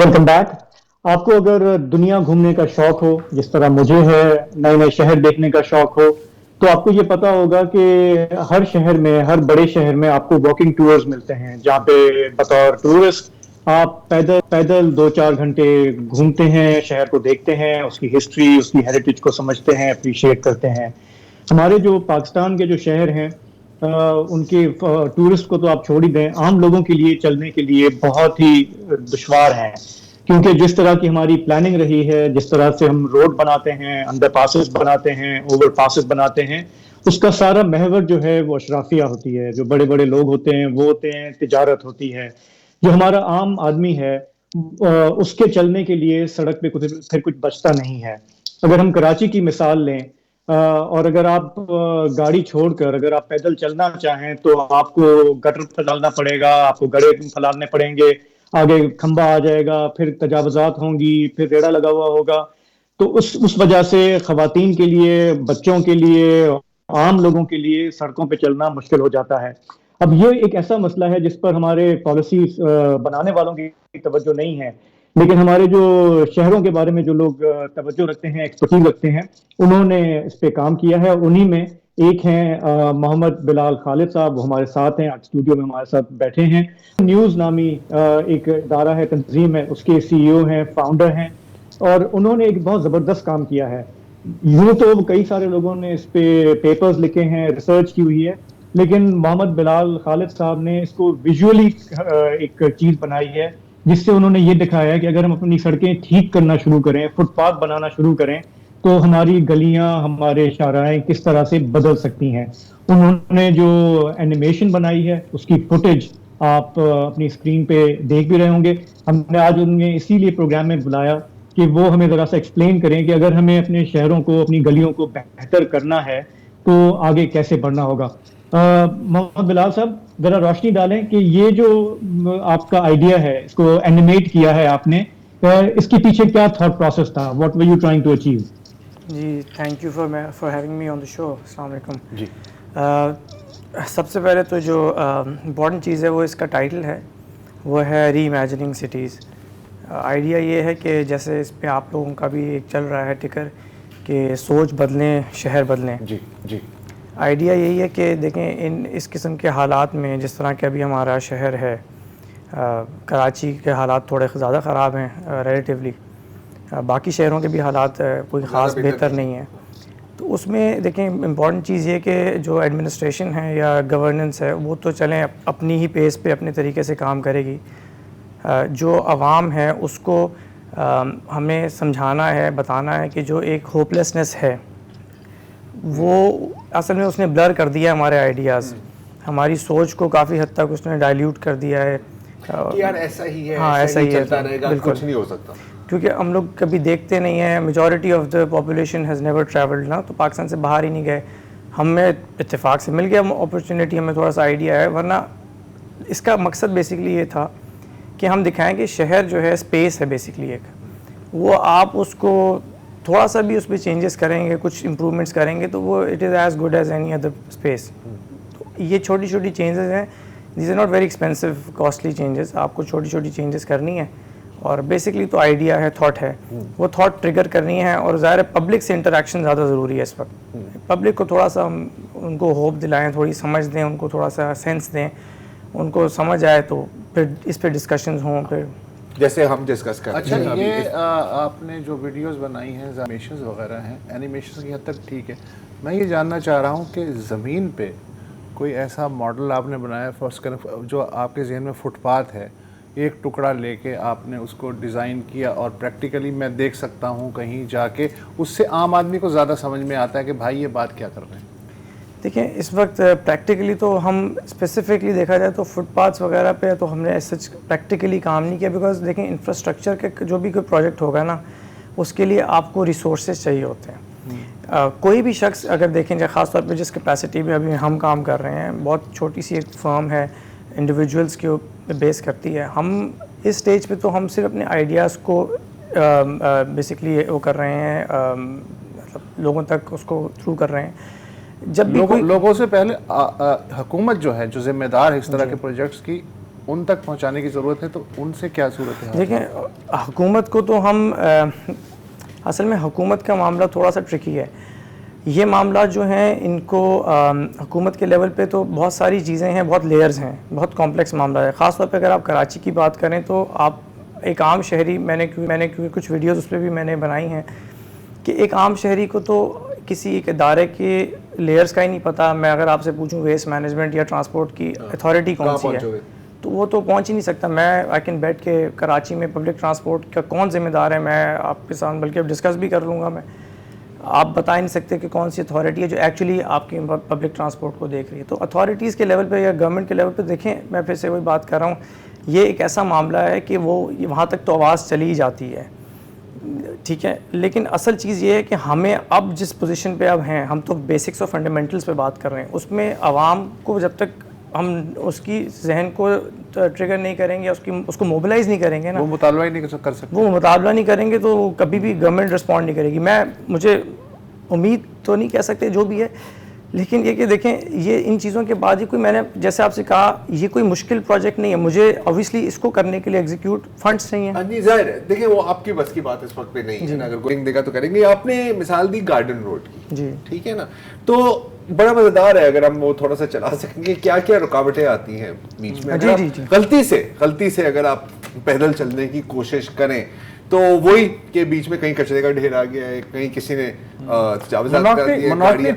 Welcome back. आपको अगर दुनिया घूमने का शौक हो, जिस तरह मुझे है, नए नए शहर देखने का शौक हो, तो आपको ये पता होगा कि हर शहर में, हर बड़े शहर में आपको वॉकिंग टूर्स मिलते हैं, जहाँ पे बतौर टूरिस्ट आप पैदल पैदल 2-4 घंटे घूमते हैं, शहर को देखते हैं, उसकी हिस्ट्री, उसकी हेरिटेज को समझते हैं, अप्रिशिएट करते हैं। हमारे जो पाकिस्तान के जो शहर हैं, उनके टूरिस्ट को तो आप छोड़ ही दें, आम लोगों के लिए चलने के लिए बहुत ही दुश्वार हैं, क्योंकि जिस तरह की हमारी प्लानिंग रही है, जिस तरह से हम रोड बनाते हैं, अंडर पासेस बनाते हैं, ओवर पासेस बनाते हैं, उसका सारा महवर जो है वो अशराफिया होती है, जो बड़े बड़े लोग होते हैं वो होते हैं, तिजारत होती है। जो हमारा आम आदमी है, उसके चलने के लिए सड़क पे कुछ फिर कुछ बचता नहीं है। अगर हम कराची की मिसाल लें, और अगर आप गाड़ी छोड़कर अगर आप पैदल चलना चाहें तो आपको गटर फैलाना पड़ेगा, आपको गड़े फैलाने पड़ेंगे, आगे खंबा आ जाएगा, फिर तजावजात होंगी, फिर रेड़ा लगा हुआ होगा। तो उस वजह से खवातीन के लिए, बच्चों के लिए, आम लोगों के लिए सड़कों पे चलना मुश्किल हो जाता है। अब ये एक ऐसा मसला है जिस पर हमारे पॉलिसी बनाने वालों की तवज्जो नहीं है, लेकिन हमारे जो शहरों के बारे में जो लोग तवज्जो रखते हैं, एक्सपर्टीज रखते हैं, उन्होंने इस पे काम किया है। उन्हीं में एक हैं मोहम्मद बिलाल खालिद साहब, वो हमारे साथ हैं, आज स्टूडियो में हमारे साथ बैठे हैं। न्यूज़ नामी एक इदारा है, तंजीम है, उसके सीईओ हैं, फाउंडर हैं, और उन्होंने एक बहुत ज़बरदस्त काम किया है। यूँ तो कई सारे लोगों ने इस पे पेपर्स लिखे हैं, रिसर्च की हुई है, लेकिन मोहम्मद बिलाल खालिद साहब ने इसको विजुअली एक चीज़ बनाई है, जिससे उन्होंने ये दिखाया है कि अगर हम अपनी सड़कें ठीक करना शुरू करें, फुटपाथ बनाना शुरू करें, तो हमारी गलियां, हमारे शाहराएं किस तरह से बदल सकती हैं। उन्होंने जो एनिमेशन बनाई है, उसकी फुटेज आप अपनी स्क्रीन पे देख भी रहे होंगे। हमने आज उन्हें इसीलिए प्रोग्राम में बुलाया कि वो हमें ज़रा सा एक्सप्लेन करें कि अगर हमें अपने शहरों को, अपनी गलियों को बेहतर करना है तो आगे कैसे बढ़ना होगा। मोहम्मद बिलाल साहब, ज़रा रोशनी डालें कि ये जो आपका आइडिया है, इसको एनिमेट किया है आपने, इसके पीछे क्या थॉट प्रोसेस था? What were you trying to achieve? जी, thank you for having me on the show. अस्सलाम वालेकुम जी। सबसे पहले तो जो इम्पॉर्टेंट चीज़ है वो इसका टाइटल है, वो है री इमेजिनिंग सिटीज़। आइडिया ये है कि जैसे इस पे आप लोगों का भी एक चल रहा है टिकर कि सोच बदलें, शहर बदलें। जी जी। आइडिया यही है कि देखें, इस किस्म के हालात में, जिस तरह के अभी हमारा शहर है, कराची के हालात थोड़े ज़्यादा ख़राब हैं रिलेटिवली, बाकी शहरों के भी हालात कोई ख़ास बेहतर नहीं है। तो उसमें देखें, इम्पॉर्टेंट चीज़ ये कि जो एडमिनिस्ट्रेशन है या गवर्नेंस है, वो तो चलें अपनी ही पेस पे अपने तरीके से काम करेगी। जो आवाम है उसको हमें समझाना है, बताना है कि जो एक होपलेसनेस है वो असल में उसने ब्लर कर दिया है हमारे आइडियाज़, हमारी सोच को काफ़ी हद तक उसने डाइल्यूट कर दिया है कि यार ऐसा ही है, हाँ ऐसा ही चलता है, रहेगा, कुछ नहीं हो सकता। क्योंकि हम लोग कभी देखते नहीं हैं, majority of the population has never travelled ना, तो पाकिस्तान से बाहर ही नहीं गए। हमें इत्तेफाक से मिल गया अपॉर्चुनिटी, हमें थोड़ा सा आइडिया है, वरना इसका मकसद बेसिकली ये था कि हम दिखाएं कि शहर जो है स्पेस है बेसिकली एक, वो आप उसको थोड़ा सा भी उस पर चेंजेस करेंगे, कुछ इम्प्रूवमेंट्स करेंगे, तो वो it is as good as any other space. तो ये छोटी छोटी चेंजेस हैं, this are not very expensive costly changes, आपको छोटी छोटी चेंजेस करनी है, और बेसिकली तो आइडिया है, थॉट है, वो थॉट ट्रिगर करनी है। और ज़ाहिर है पब्लिक से इंटरेक्शन ज़्यादा ज़रूरी है इस वक्त। पब्लिक को थोड़ा सा हम उनको होप दिलाएं, थोड़ी समझ दें, उनको थोड़ा सा सेंस दें, उनको समझ आए तो फिर इस पर डिस्कशंस हों, फिर जैसे हम डिस्कस कर। अच्छा, ये आपने जो वीडियोस बनाई हैं, एनिमेशंस वगैरह हैं, एनिमेशन की हद तक ठीक है। मैं ये जानना चाह रहा हूँ कि ज़मीन पे कोई ऐसा मॉडल आपने बनाया जो आपके जहन में फुटपाथ है, एक टुकड़ा लेके आपने उसको डिज़ाइन किया और प्रैक्टिकली मैं देख सकता हूँ कहीं जाके, उससे आम आदमी को ज़्यादा समझ में आता है कि भाई ये बात क्या कर रहे हैं। देखिए, इस वक्त प्रैक्टिकली तो हम स्पेसिफिकली देखा जाए तो फुटपाथ्स वगैरह पे तो हमने सच प्रैक्टिकली काम नहीं किया, बिकॉज देखें इंफ्रास्ट्रक्चर के जो भी कोई प्रोजेक्ट होगा ना, उसके लिए आपको रिसोर्सेज चाहिए होते हैं। कोई भी शख्स अगर देखें जाए, ख़ास तौर पे जिस कैपेसिटी में अभी हम काम कर रहे हैं, बहुत छोटी सी एक फर्म है, इंडिविजुअल्स के बेस करती है। हम इस स्टेज पे तो हम सिर्फ अपने आइडियाज़ को बेसिकली वो कर रहे हैं, मतलब लोगों तक उसको थ्रू कर रहे हैं। जब भी लोगों से पहले हुकूमत जो है, जो जिम्मेदार है इस तरह के प्रोजेक्ट्स की, ان تک پہنچانے کی ضرورت ہے, تو ان سے کیا صورت ہے؟ دیکھیں حکومت کو تو ہم اصل میں حکومت کا معاملہ تھوڑا سا ٹرکی ہے. یہ معاملات جو ہیں ان کو حکومت کے لیول پہ تو بہت ساری چیزیں ہیں, بہت لیئرز ہیں, بہت کمپلیکس معاملہ ہے. خاص طور پہ اگر آپ کراچی کی بات کریں تو آپ ایک عام شہری, میں نے کچھ ویڈیوز اس پہ بھی میں نے بنائی ہیں کہ ایک عام شہری کو تو کسی ایک ادارے کے لیئرز کا ہی نہیں پتہ. میں اگر آپ سے پوچھوں ویسٹ مینجمنٹ یا ٹرانسپورٹ کی اتھارٹی کون سی ہے تو وہ تو پہنچ ہی نہیں سکتا. میں آئی کین بیٹھ کے کراچی میں پبلک ٹرانسپورٹ کا کون ذمہ دار ہے, میں آپ کے ساتھ بلکہ ڈسکس بھی کر لوں گا. میں آپ بتا ہی نہیں سکتے کہ کون سی اتھارٹی ہے جو ایکچولی آپ کی پبلک ٹرانسپورٹ کو دیکھ رہی ہے. تو اتھارٹیز کے لیول پہ یا گورنمنٹ کے لیول پہ دیکھیں, میں پھر سے وہی بات کر رہا ہوں, یہ ایک ایسا معاملہ ہے کہ وہ وہاں تک تو آواز چلی ہی جاتی ہے, ٹھیک ہے. لیکن اصل چیز یہ ہے کہ ہمیں اب جس پوزیشن پہ اب ہیں, ہم تو بیسکس اور فنڈامنٹلس پہ بات کر رہے ہیں, اس میں عوام کو جب تک ہم اس کی ذہن کو ٹریگر نہیں کریں گے, اس کو موبلائز نہیں کریں گے نا, وہ مطالبہ ہی نہیں کر سکتے, وہ مطالبہ نہیں کریں گے تو کبھی بھی گورنمنٹ رسپونڈ نہیں کرے گی. مجھے امید تو نہیں کہہ سکتے جو بھی ہے, لیکن یہ کہ دیکھیں یہ ان چیزوں کے بعد ہی کوئی, میں نے جیسے آپ سے کہا یہ کوئی مشکل پروجیکٹ نہیں ہے. مجھے اوبویسلی اس کو کرنے کے لیے ایگزیکیوٹ فنڈس نہیں ہیں. جی ظاہر ہے, دیکھیں وہ آپ کی بس کی بات اس وقت پہ نہیں ہے نا, اگر کوئی دے گا تو کریں گے. آپ نے مثال دی گارڈن روڈ کی, جی ٹھیک ہے نا, تو بڑا مزیدار ہے اگر ہم وہ تھوڑا سا چلا سکیں گے کیا کیا رکاوٹیں آتی ہیں بیچ میں. غلطی سے اگر آپ پیدل چلنے کی کوشش کریں تو وہی کہ بیچ میں کہیں کچرے کا ڈھیر آ گیا ہے, کہیں کسی نے تجاوزات کر دیے, منوٹنی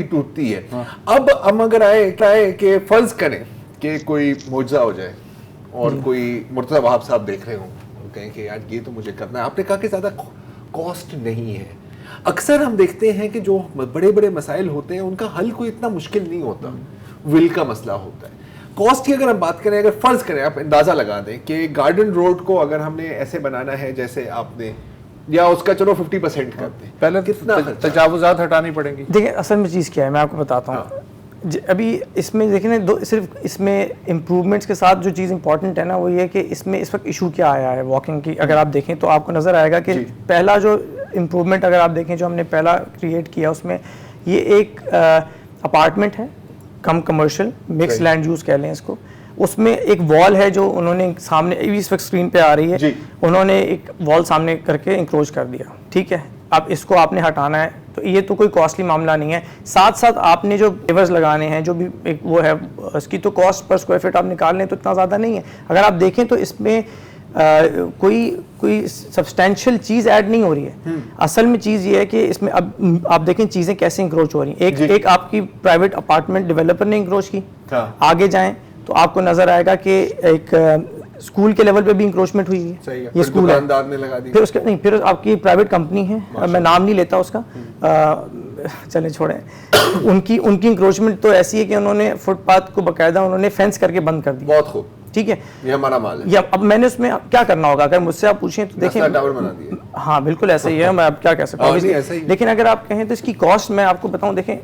ٹوٹتی ہے. اب ہم اگر آئے کہ فرض کریں کہ کوئی معجزہ ہو جائے اور کوئی مرتضی وہاب صاحب دیکھ رہے ہوں, کہیں کہ یار یہ تو مجھے کرنا ہے. آپ نے کہا کہ زیادہ کاسٹ نہیں ہے. اکثر ہم دیکھتے ہیں کہ جو بڑے بڑے مسائل ہوتے ہیں ان کا حل کوئی اتنا مشکل نہیں ہوتا, ول کا مسئلہ ہوتا ہے. کاسٹ کی اگر ہم بات کریں, اگر فرض کریں, آپ اندازہ لگا دیں کہ گارڈن روڈ کو اگر ہم نے ایسے بنانا ہے جیسے آپ نے, یا اس کا چلو 50% کر دیں, پہلے کتنا تجاوزات ہٹانی پڑیں گی. دیکھیں اصل میں چیز کیا ہے, میں آپ کو بتاتا ہوں. ابھی اس میں دیکھیں نا, صرف اس میں امپروومنٹس کے ساتھ جو چیز امپورٹنٹ ہے نا وہ یہ کہ اس میں اس وقت ایشو کیا آیا ہے واکنگ کی. اگر آپ دیکھیں تو آپ کو نظر آئے گا کہ پہلا جو امپروومنٹ اگر آپ دیکھیں جو ہم نے پہلا کریٹ کیا اس میں یہ ایک اپارٹمنٹ ہے, کم کمرشل مکس لینڈ یوز کہہ لیں اس کو. اس میں ایک وال ہے جو انہوں نے سامنے اس وقت اسکرین پہ آ رہی ہے, انہوں نے ایک وال سامنے کر کے انکروچ کر دیا, ٹھیک ہے. اب اس کو آپ نے ہٹانا ہے تو یہ تو کوئی کاسٹلی معاملہ نہیں ہے. ساتھ ساتھ آپ نے جو پیورز لگانے ہیں جو بھی ایک وہ ہے, اس کی تو کاسٹ پر اسکوائر فٹ آپ نکال لیں تو اتنا زیادہ نہیں ہے. اگر آپ دیکھیں تو اس میں کوئی سبسٹینشیل چیز ایڈ نہیں ہو رہی ہے. اصل میں چیز یہ ہے کہ اس میں اب آپ دیکھیں چیزیں کیسے انکروچ ہو رہی ہیں. ایک آپ کی پرائیویٹ اپارٹمنٹ ڈیولپر نے انکروچ کی, آگے جائیں تو آپ کو نظر آئے گا کہ ایک اسکول کے لیول پہ بھی انکروچمنٹ ہوئی ہے, یہ اسکول ہے. پھر اس کے نہیں, پھر آپ کی پرائیویٹ کمپنی ہے, میں نام نہیں لیتا اس کا, چلیں چھوڑیں, ان کی انکروچمنٹ تو ایسی ہے کہ انہوں نے فٹ پاتھ کو باقاعدہ انہوں نے فینس کر کے بند کر دیا. بہت خوب, ٹھیک ہے, یہ ہمارا مال ہے. یا اب میں نے اس میں کیا کرنا ہوگا اگر مجھ سے آپ پوچھیں تو دیکھیں, ہاں بالکل ایسا ہی ہے, میں اب کیا کہہ سکتا ہوں. لیکن اگر آپ کہیں تو اس کی کاسٹ میں آپ کو بتاؤں, دیکھیں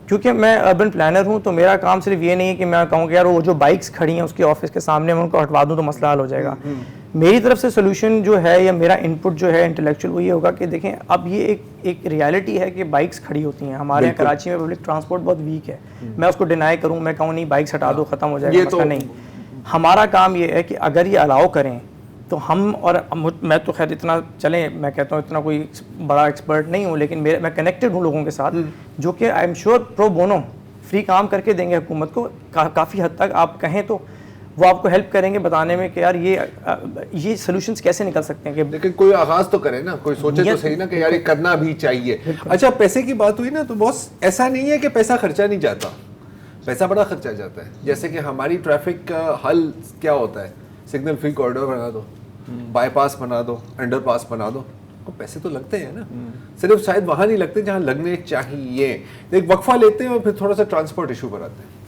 کیونکہ میں اربن پلانر ہوں تو میرا کام صرف یہ نہیں ہے کہ میں کہوں کہ یار وہ جو بائکس کھڑی ہیں اس کے آفس کے سامنے میں ان کو ہٹوا دوں تو مسئلہ حل ہو جائے گا. میری طرف سے سولوشن جو ہے یا میرا ان پٹ جو ہے انٹلیکچوئل وہ یہ ہوگا کہ دیکھیں اب یہ ایک ریالٹی ہے کہ بائکس کھڑی ہوتی ہیں ہمارے یہاں کراچی میں. پبلک ٹرانسپورٹ بہت ویک ہے, میں اس کو ڈینائی کروں, میں کہوں نہیں بائکس ہٹا دو ختم ہو جائے گا, مسئلہ نہیں. ہمارا کام یہ ہے کہ اگر یہ الاؤ کریں تو ہم, اور میں تو خیر اتنا چلیں, میں کہتا ہوں اتنا کوئی بڑا ایکسپرٹ نہیں ہوں, لیکن میں کنیکٹڈ ہوں لوگوں کے ساتھ جو کہ I'm sure pro bono free کام کر کے دیں گے حکومت کو. کافی حد تک آپ کہیں تو وہ آپ کو ہیلپ کریں گے بتانے میں کہ یار یہ سولوشنز کیسے نکل سکتے ہیں. کہ لیکن کوئی آغاز تو کرے نا, کوئی سوچے تو صحیح نا کہ یار یہ کرنا بھی چاہیے. اچھا پیسے کی بات ہوئی نا, تو بس ایسا نہیں ہے کہ پیسہ خرچہ نہیں جاتا, پیسہ بڑا خرچہ جاتا ہے. جیسے کہ ہماری ٹریفک کا حل کیا ہوتا ہے, سگنل فری کوریڈور بنا دو, بائی پاس بنا دو, انڈر پاس بنا دو, پیسے تو لگتے ہیں نا. صرف شاید وہاں نہیں لگتے جہاں لگنے چاہیے. ایک وقفہ لیتے ہیں اور پھر تھوڑا سا ٹرانسپورٹ ایشو پر آتے ہیں.